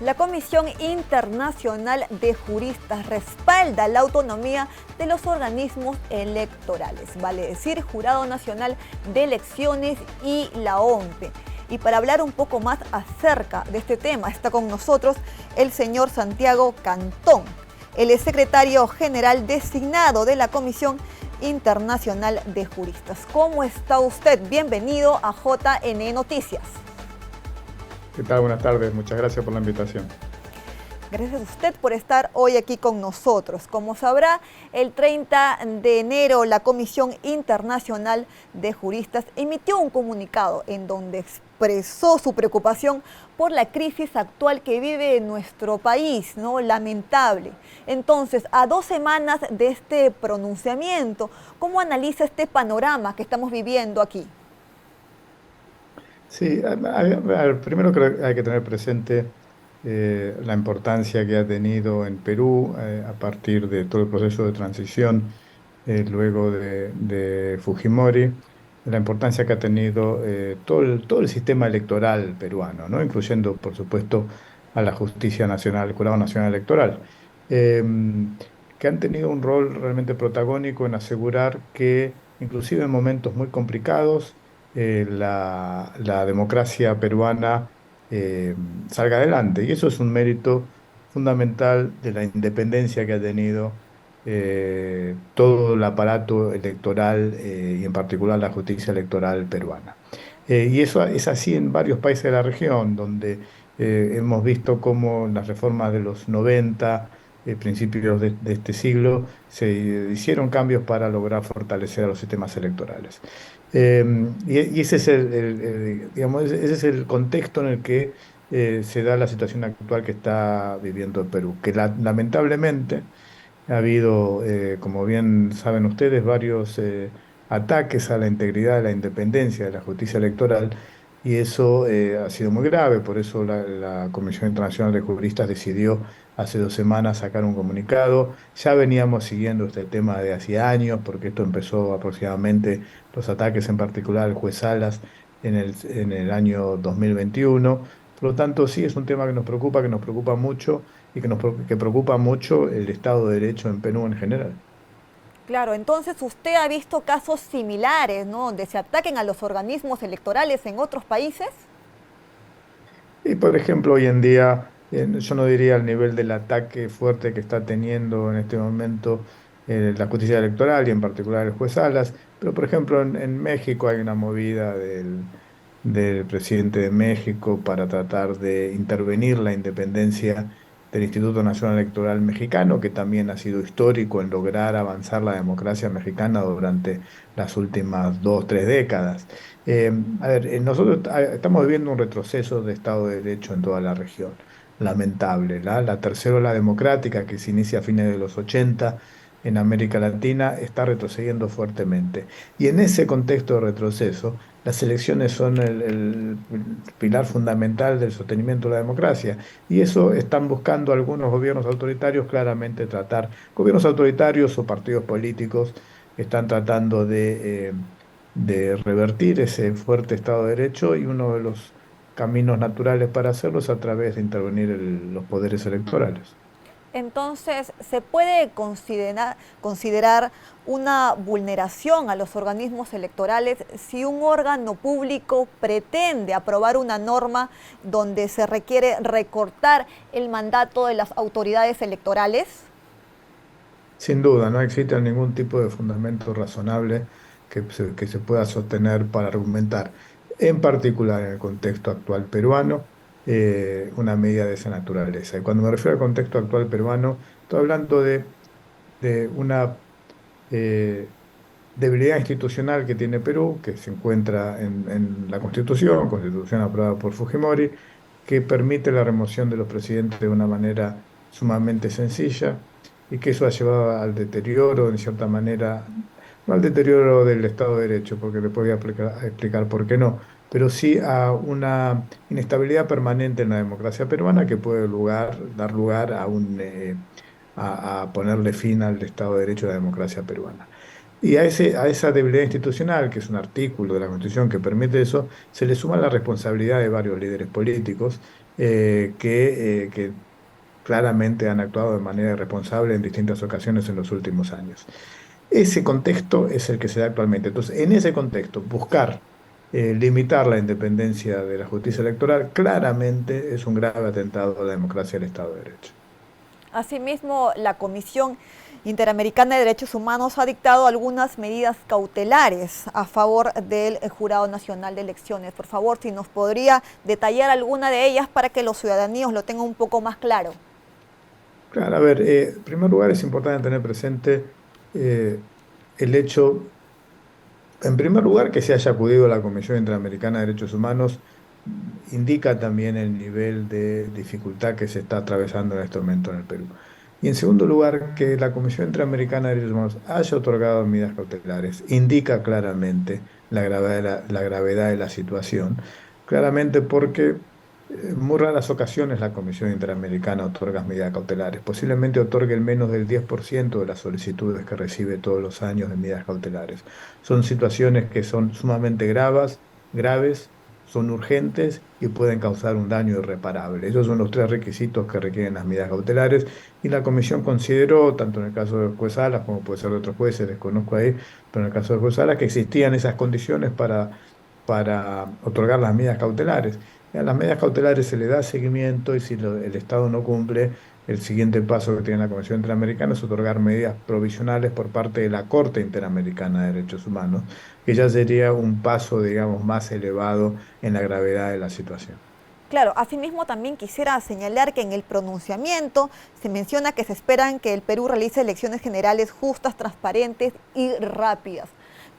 La Comisión Internacional de Juristas respalda la autonomía de los organismos electorales, vale decir, Jurado Nacional de Elecciones y la OMPE. Y para hablar un poco más acerca de este tema, está con nosotros el señor Santiago Cantón. Él es secretario general designado de la Comisión Internacional de Juristas. ¿Cómo está usted? Bienvenido a JN Noticias. ¿Qué tal? Buenas tardes. Muchas gracias por la invitación. Gracias a usted por estar hoy aquí con nosotros. Como sabrá, el 30 de enero la Comisión Internacional de Juristas emitió un comunicado en donde expresó su preocupación por la crisis actual que vive nuestro país, ¿no? Lamentable. Entonces, a 2 semanas de este pronunciamiento, ¿cómo analiza este panorama que estamos viviendo aquí? Sí, primero creo que hay que tener presente la importancia que ha tenido en Perú a partir de todo el proceso de transición luego de Fujimori, la importancia que ha tenido todo el sistema electoral peruano, ¿no? Incluyendo, por supuesto, a la Justicia Nacional, el Jurado Nacional Electoral, eh, que han tenido un rol realmente protagónico en asegurar que, inclusive en momentos muy complicados, la democracia peruana eh, salga adelante. Y eso es un mérito fundamental de la independencia que ha tenido todo el aparato electoral y en particular la justicia electoral peruana. Y eso es así en varios países de la región, donde hemos visto cómo las reformas de los 90, principios de este siglo, se hicieron cambios para lograr fortalecer a los sistemas electorales. Eh, y ese es digamos, ese es el contexto en el que se da la situación actual que está viviendo el Perú, que lamentablemente ha habido, como bien saben ustedes, varios ataques a la integridad, a la independencia de la justicia electoral, y eso ha sido muy grave. Por eso la Comisión Internacional de Juristas decidió hace 2 semanas sacar un comunicado. Ya veníamos siguiendo este tema de hace años, porque esto empezó aproximadamente, los ataques en particular al juez Salas en el año 2021. Por lo tanto, sí es un tema que nos preocupa mucho y que preocupa mucho el Estado de Derecho en Perú en general. Claro, entonces usted ha visto casos similares, ¿no? Donde se ataquen a los organismos electorales en otros países. Y por ejemplo, hoy en día, yo no diría el nivel del ataque fuerte que está teniendo en este momento la justicia electoral y en particular el juez Salas, pero por ejemplo en México hay una movida del presidente de México para tratar de intervenir la independencia del Instituto Nacional Electoral Mexicano, que también ha sido histórico en lograr avanzar la democracia mexicana durante las últimas 2, 3 décadas. Eh, Nosotros estamos viviendo un retroceso de Estado de Derecho en toda la región, lamentable. La tercera ola democrática que se inicia a fines de los 80 en América Latina está retrocediendo fuertemente. Y en ese contexto de retroceso, las elecciones son el pilar fundamental del sostenimiento de la democracia. Y eso están buscando algunos gobiernos autoritarios claramente tratar, gobiernos autoritarios o partidos políticos están tratando de revertir ese fuerte Estado de Derecho, y uno de los caminos naturales para hacerlo es a través de intervenir los poderes electorales. Entonces, ¿se puede considerar una vulneración a los organismos electorales si un órgano público pretende aprobar una norma donde se requiere recortar el mandato de las autoridades electorales? Sin duda, no existe ningún tipo de fundamento razonable que se pueda sostener para argumentar, en particular en el contexto actual peruano, una medida de esa naturaleza. Y cuando me refiero al contexto actual peruano, estoy hablando de una eh, debilidad institucional que tiene Perú, que se encuentra en la Constitución aprobada por Fujimori, que permite la remoción de los presidentes de una manera sumamente sencilla, y que eso ha llevado al deterioro, en cierta manera, no al deterioro del Estado de Derecho, porque le podía explicar por qué no, pero sí a una inestabilidad permanente en la democracia peruana que puede dar lugar a ponerle fin al Estado de Derecho y a la democracia peruana. Y a esa debilidad institucional, que es un artículo de la Constitución que permite eso, se le suma la responsabilidad de varios líderes políticos que claramente han actuado de manera irresponsable en distintas ocasiones en los últimos años. Ese contexto es el que se da actualmente. Entonces, en ese contexto, buscar limitar la independencia de la justicia electoral claramente es un grave atentado a la democracia y al Estado de Derecho. Asimismo, la Comisión Interamericana de Derechos Humanos ha dictado algunas medidas cautelares a favor del Jurado Nacional de Elecciones. Por favor, si nos podría detallar alguna de ellas para que los ciudadanos lo tengan un poco más claro. Claro, a ver, en primer lugar es importante tener presente el hecho. En primer lugar, que se haya acudido a la Comisión Interamericana de Derechos Humanos indica también el nivel de dificultad que se está atravesando en este momento en el Perú. Y en segundo lugar, que la Comisión Interamericana de Derechos Humanos haya otorgado medidas cautelares indica claramente la gravedad de la situación, claramente porque en muy raras ocasiones la Comisión Interamericana otorga medidas cautelares. Posiblemente otorgue el menos del 10% de las solicitudes que recibe todos los años de medidas cautelares. Son situaciones que son sumamente graves, son urgentes y pueden causar un daño irreparable. Esos son los tres requisitos que requieren las medidas cautelares y la Comisión consideró, tanto en el caso del juez Salas como puede ser de otros jueces, desconozco ahí, pero en el caso del juez Salas, que existían esas condiciones para otorgar las medidas cautelares. Y a las medidas cautelares se le da seguimiento y si el Estado no cumple, el siguiente paso que tiene la Comisión Interamericana es otorgar medidas provisionales por parte de la Corte Interamericana de Derechos Humanos, que ya sería un paso, digamos, más elevado en la gravedad de la situación. Claro, asimismo también quisiera señalar que en el pronunciamiento se menciona que se esperan que el Perú realice elecciones generales justas, transparentes y rápidas.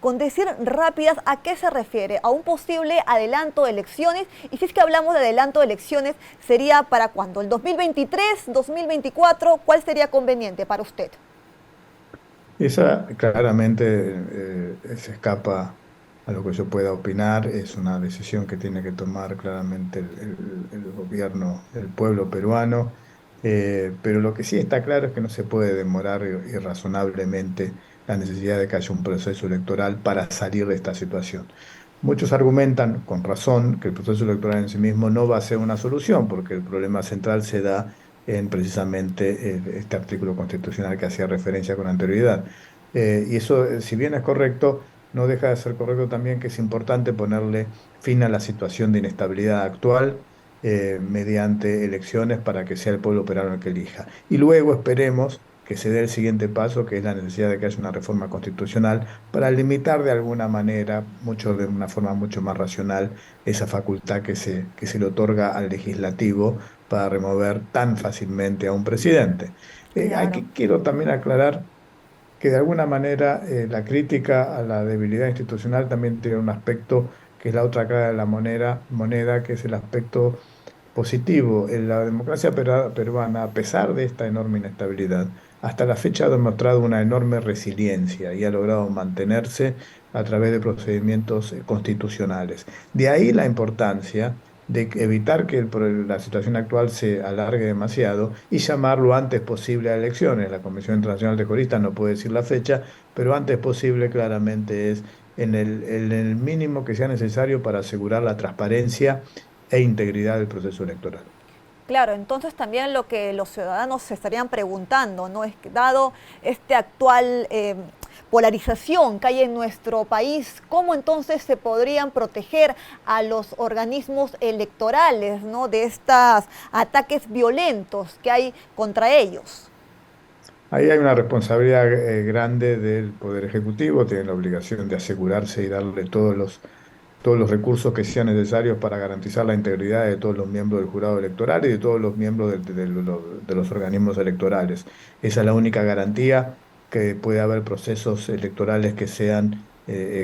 Con decir rápidas, ¿a qué se refiere? ¿A un posible adelanto de elecciones? Y si es que hablamos de adelanto de elecciones, ¿sería para cuándo? ¿El 2023, 2024? ¿Cuál sería conveniente para usted? Esa claramente se escapa a lo que yo pueda opinar, es una decisión que tiene que tomar claramente el gobierno, el pueblo peruano, pero lo que sí está claro es que no se puede demorar irrazonablemente la necesidad de que haya un proceso electoral para salir de esta situación. Muchos argumentan, con razón, que el proceso electoral en sí mismo no va a ser una solución, porque el problema central se da en precisamente este artículo constitucional que hacía referencia con anterioridad. Y eso, si bien es correcto, no deja de ser correcto también que es importante ponerle fin a la situación de inestabilidad actual mediante elecciones para que sea el pueblo peruano el que elija. Y luego esperemos que se dé el siguiente paso, que es la necesidad de que haya una reforma constitucional para limitar de alguna manera, de una forma mucho más racional, esa facultad que se le otorga al legislativo para remover tan fácilmente a un presidente. Claro. Quiero también aclarar que de alguna manera la crítica a la debilidad institucional también tiene un aspecto que es la otra cara de la moneda, que es el aspecto positivo. En la democracia peruana, a pesar de esta enorme inestabilidad, hasta la fecha ha demostrado una enorme resiliencia y ha logrado mantenerse a través de procedimientos constitucionales. De ahí la importancia de evitar que la situación actual se alargue demasiado y llamar lo antes posible a elecciones. La Comisión Internacional de Juristas no puede decir la fecha, pero antes posible claramente es en el mínimo que sea necesario para asegurar la transparencia e integridad del proceso electoral. Claro, entonces también lo que los ciudadanos se estarían preguntando, ¿no? Es que dado este actual polarización que hay en nuestro país, ¿cómo entonces se podrían proteger a los organismos electorales, ¿no? De estos ataques violentos que hay contra ellos? Ahí hay una responsabilidad grande del Poder Ejecutivo, tiene la obligación de asegurarse y darle todos los recursos que sean necesarios para garantizar la integridad de todos los miembros del jurado electoral y de todos los miembros de los organismos electorales. Esa es la única garantía que puede haber procesos electorales que sean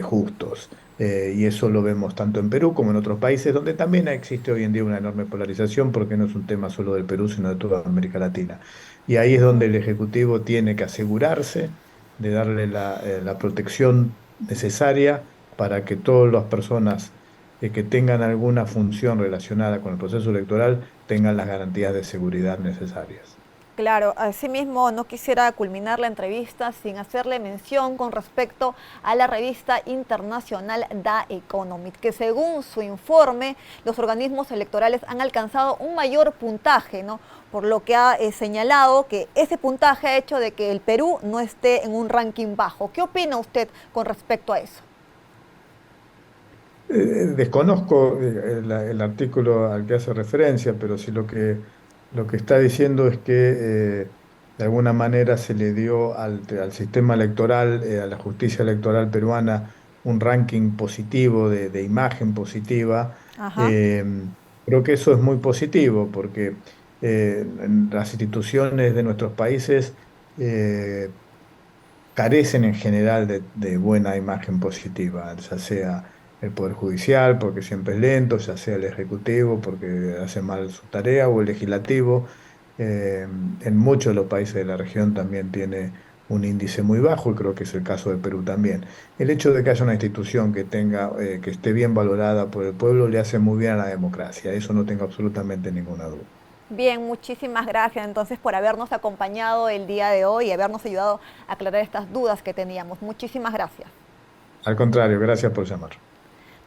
justos. Y eso lo vemos tanto en Perú como en otros países, donde también existe hoy en día una enorme polarización, porque no es un tema solo del Perú, sino de toda América Latina. Y ahí es donde el Ejecutivo tiene que asegurarse de darle la protección necesaria para que todas las personas que tengan alguna función relacionada con el proceso electoral tengan las garantías de seguridad necesarias. Claro, asimismo no quisiera culminar la entrevista sin hacerle mención con respecto a la revista internacional The Economist, que según su informe los organismos electorales han alcanzado un mayor puntaje, ¿no? Por lo que ha señalado que ese puntaje ha hecho de que el Perú no esté en un ranking bajo. ¿Qué opina usted con respecto a eso? Desconozco el artículo al que hace referencia, pero sí lo que está diciendo es que de alguna manera se le dio al sistema electoral, a la justicia electoral peruana, un ranking positivo, de imagen positiva. Ajá. Eh, Creo que eso es muy positivo porque en las instituciones de nuestros países carecen en general de buena imagen positiva, ya sea el Poder Judicial, porque siempre es lento, ya sea el Ejecutivo, porque hace mal su tarea, o el Legislativo. En muchos de los países de la región también tiene un índice muy bajo, y creo que es el caso de Perú también. El hecho de que haya una institución que tenga, que esté bien valorada por el pueblo, le hace muy bien a la democracia, eso no tengo absolutamente ninguna duda. Bien, muchísimas gracias entonces por habernos acompañado el día de hoy y habernos ayudado a aclarar estas dudas que teníamos. Muchísimas gracias. Al contrario, gracias por llamar.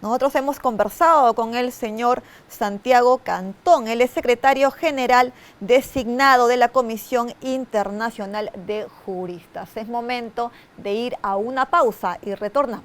Nosotros hemos conversado con el señor Santiago Cantón, él es secretario general designado de la Comisión Internacional de Juristas. Es momento de ir a una pausa y retornamos.